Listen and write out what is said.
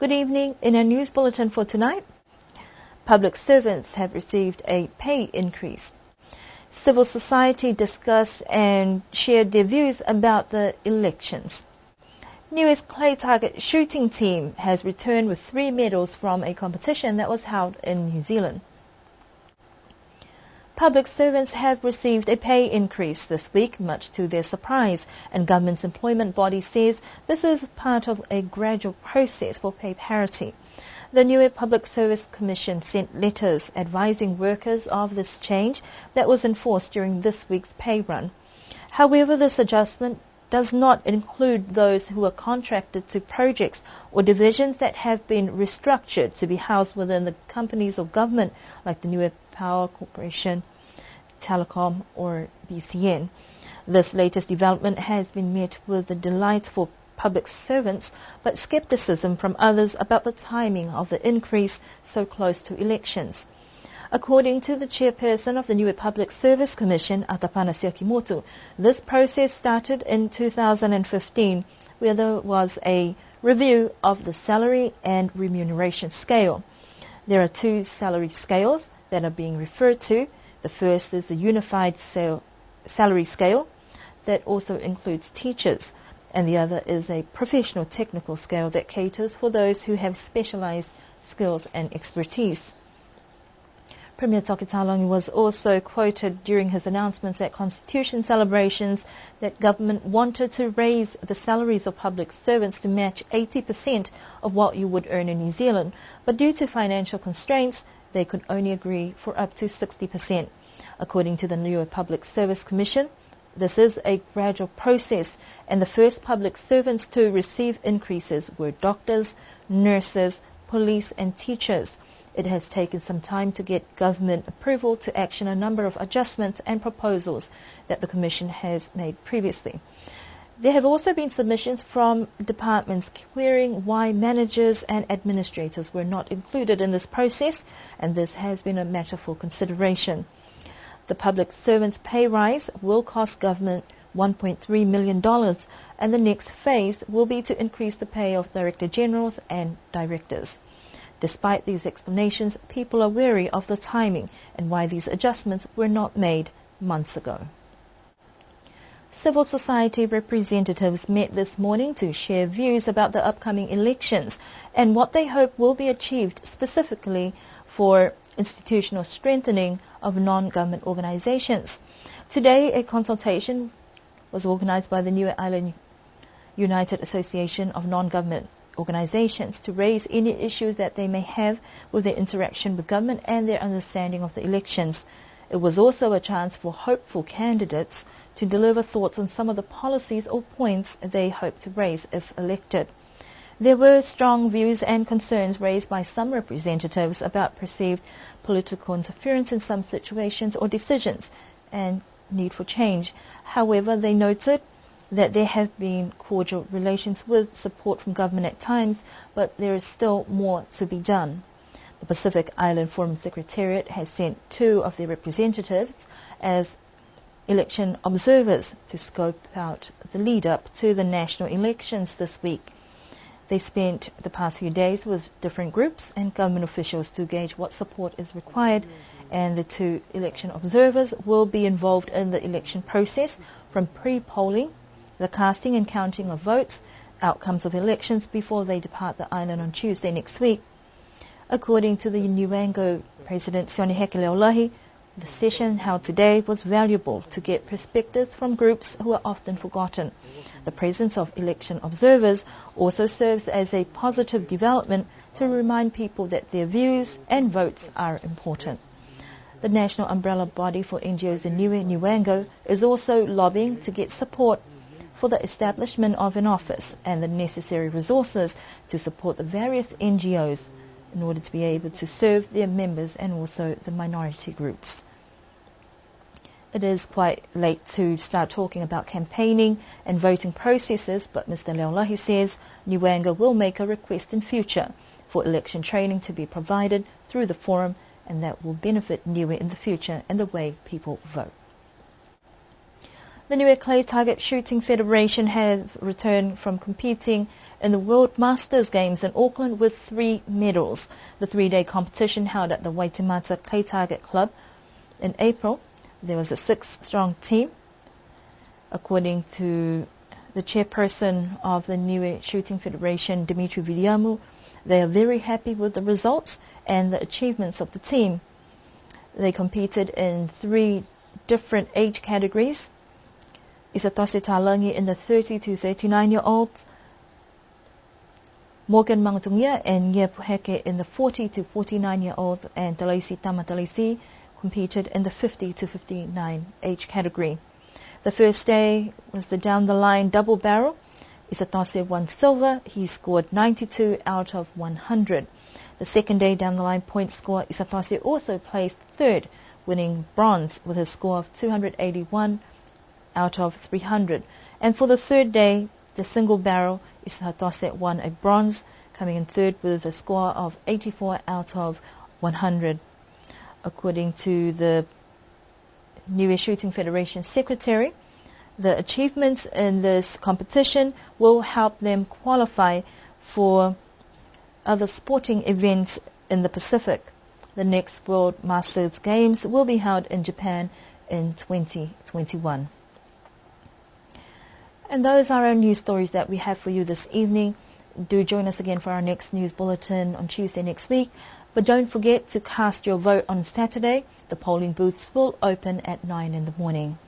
Good evening. In our news bulletin for tonight, public servants have received a pay increase. Civil society discussed and shared their views about the elections. Niue's clay target shooting team has returned with 3 medals from a competition that was held in New Zealand. Public servants have received a pay increase this week, much to their surprise, and government's employment body says this is part of a gradual process for pay parity. The Niue Public Service Commission sent letters advising workers of this change that was enforced during this week's pay run. However, this adjustment does not include those who are contracted to projects or divisions that have been restructured to be housed within the companies of government like the Niue Power Corporation, Telecom or BCN. This latest development has been met with the delight for public servants, but skepticism from others about the timing of the increase so close to elections. According to the chairperson of the Niue Public Service Commission, Atapana Siakimoto, this process started in 2015, where there was a review of the salary and remuneration scale. There are 2 salary scales that are being referred to. The first is the unified salary scale that also includes teachers, and the other is a professional technical scale that caters for those who have specialized skills and expertise. Premier Toki Taulagi was also quoted during his announcements at Constitution celebrations that government wanted to raise the salaries of public servants to match 80% of what you would earn in New Zealand, but due to financial constraints, they could only agree for up to 60%. According to the Niue Public Service Commission, this is a gradual process, and the first public servants to receive increases were doctors, nurses, police and teachers. It has taken some time to get government approval to action a number of adjustments and proposals that the Commission has made previously. There have also been submissions from departments querying why managers and administrators were not included in this process, and this has been a matter for consideration. The public servants' pay rise will cost government $1.3 million, and the next phase will be to increase the pay of Director Generals and Directors. Despite these explanations, people are wary of the timing and why these adjustments were not made months ago. Civil society representatives met this morning to share views about the upcoming elections and what they hope will be achieved specifically for institutional strengthening of non-government organizations. Today, a consultation was organized by the Niue Island United Association of Non-Government Organizations to raise any issues that they may have with their interaction with government and their understanding of the elections. It was also a chance for hopeful candidates to deliver thoughts on some of the policies or points they hope to raise if elected. There were strong views and concerns raised by some representatives about perceived political interference in some situations or decisions and need for change. However, they noted that there have been cordial relations with support from government at times, but there is still more to be done. The Pacific Island Forum Secretariat has sent 2 of their representatives as election observers to scope out the lead-up to the national elections this week. They spent the past few days with different groups and government officials to gauge what support is required, and the 2 election observers will be involved in the election process from pre-polling, the casting and counting of votes, outcomes of elections before they depart the island on Tuesday next week. According to the Niuengo President Sione Leolahi, the session held today was valuable to get perspectives from groups who are often forgotten. The presence of election observers also serves as a positive development to remind people that their views and votes are important. The national umbrella body for NGOs in Niuengo is also lobbying to get support for the establishment of an office and the necessary resources to support the various NGOs in order to be able to serve their members and also the minority groups. It is quite late to start talking about campaigning and voting processes, but Mr. Leolahi says Niuengo will make a request in future for election training to be provided through the forum, and that will benefit Niue in the future and the way people vote. The Niue Clay Target Shooting Federation has returned from competing in the World Masters Games in Auckland with 3 medals. The 3-day competition held at the Waitemata Clay Target Club in April. There was a 6-strong team. According to the chairperson of the Niue Shooting Federation, Dimitri Viliamu, they are very happy with the results and the achievements of the team. They competed in 3 different age categories. Isatose Talangi in the 30 to 39-year-olds, Morgan Mangatungia and Nye Puheke in the 40 to 49-year-olds, and Talisi Tamatalisi competed in the 50 to 59 age category. The first day was the down-the-line double barrel. Isatose won silver. He scored 92 out of 100. The second day down-the-line point score, Isatose also placed third, winning bronze with a score of 281 out of 300. And for the third day, the single barrel, Isatose won a bronze, coming in third with a score of 84 out of 100. According to the Niue Shooting Federation Secretary, the achievements in this competition will help them qualify for other sporting events in the Pacific. The next World Masters Games will be held in Japan in 2021. And those are our news stories that we have for you this evening. Do join us again for our next news bulletin on Tuesday next week. But don't forget to cast your vote on Saturday. The polling booths will open at 9 in the morning.